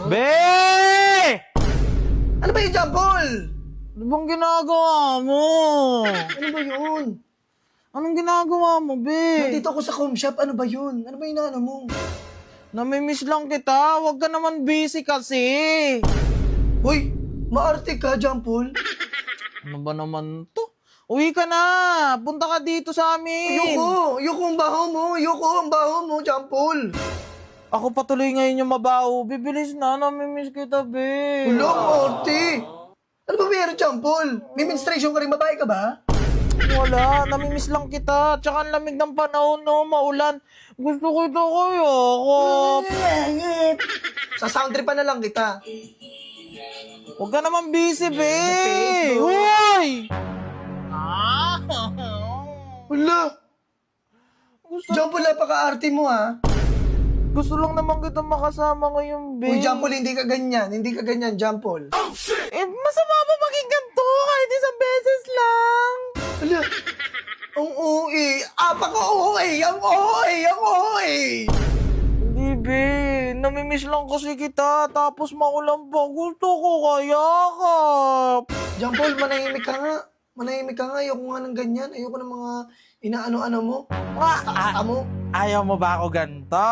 Be! Ano ba yung Jampol? Ano bang ginagawa mo? Ano ba yun? Anong ginagawa mo, be? Nandito ako sa home shop. Ano ba yun? Ano ba yung inaano mo? Namimiss lang kita. Huwag ka naman busy kasi. Hoy, maarte ka, Jampol. Ano ba naman to? Uwi ka na. Punta ka dito sa amin. Ayoko ang baho mo. Ayoko ang baho mo, Jampol. Ako patuloy ngayon yung mabaho. Bibilis na. Namimiss kita, be. Wala, maarte. Ano ba meron, Jampol? May menstruation ka rin, babae ka ba? Wala. Namimiss lang kita. Tsaka ang lamig ng panahon, no? Maulan. Gusto ko ito kayo. Sa sound trip pa na lang kita. Huwag ka naman busy, be. Facebook. Uy! Wala. Gusto, Jampol, napaka-arte mo, ha? gusto lang naman kita makasama ngayon, be. Uy, Jampol, hindi ka ganyan. Hindi ka ganyan, Jampol. Eh, masama ba maging ganito? Kahit isang beses lang. Wala. Ang OA. Apaka-OA. Ang OA. Ang OA. Hindi, be. Namimiss lang kasi kita. Tapos maulan pa. Gusto ko kayakap. Jampol, manahimik ka nga. Manahimik ka nga. Ayoko nga ng ganyan. Ayoko ng mga inaano-ano mo. Kasta mo. Ayaw mo ba ako ganito?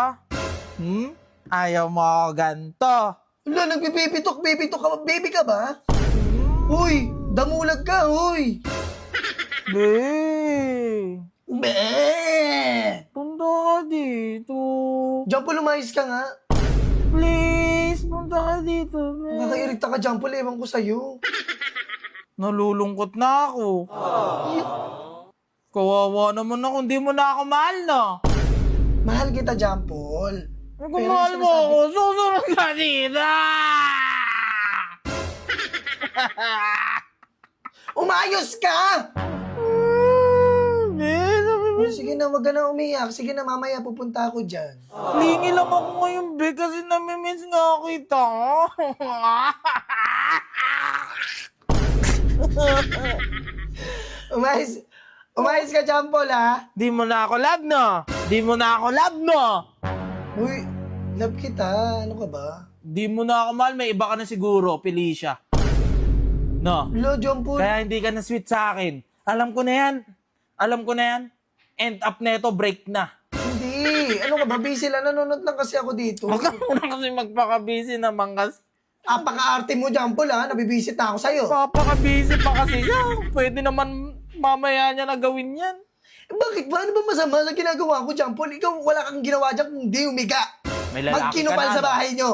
Ayaw mo ako ganito? Wala, nagbibibitok ka. Baby ka ba? Hmm? Uy, damulag ka, uy. Be. Be! Punta ka dito. Jampol, umayos ka nga. Please, punta ka dito, be. Nakakairita ka, Jampol. Ewan ko sa'yo. Nalulungkot na ako. Kawawa naman ako. Hindi mo na ako mahal, no? Mahal kita, Jampol. Kung Pero mahal mo sinasabi- ako, susunod ka dito. Umayos ka! Be, Oh, sige na, wag ka na umiyak. Sige na, mamaya pupunta ako dyan. lingi lang ako ngayon, be, kasi namimiss nga kita. Umayos ka, Jampol, ha? Di mo na ako love, no? Di mo na ako love, no? Uy, love kita. Ano ka ba? Di mo na ako mahal, may iba ka na siguro, Felicia. No? Hello, Jampol. Kaya hindi ka na sweet sa akin. Alam ko na yan. Alam ko na yan. End up na ito, break na. Hindi. Ano ka ba? Busy lang. Nanonood lang kasi ako dito. Huwag ka muna kasi magpaka-busy naman kasi. Apaka-arte mo, Jampol, ha? Nabibisit ako sa'yo. Papaka-busy pa kasi siya. Pwede naman mamaya niya na gawin yan. Bakit ba? Ano ba masama sa ginagawa ko, Jampol? Ikaw, wala kang ginawa dyan kung di umiga. May lalaki ka Magkinupal na, sa no? bahay nyo.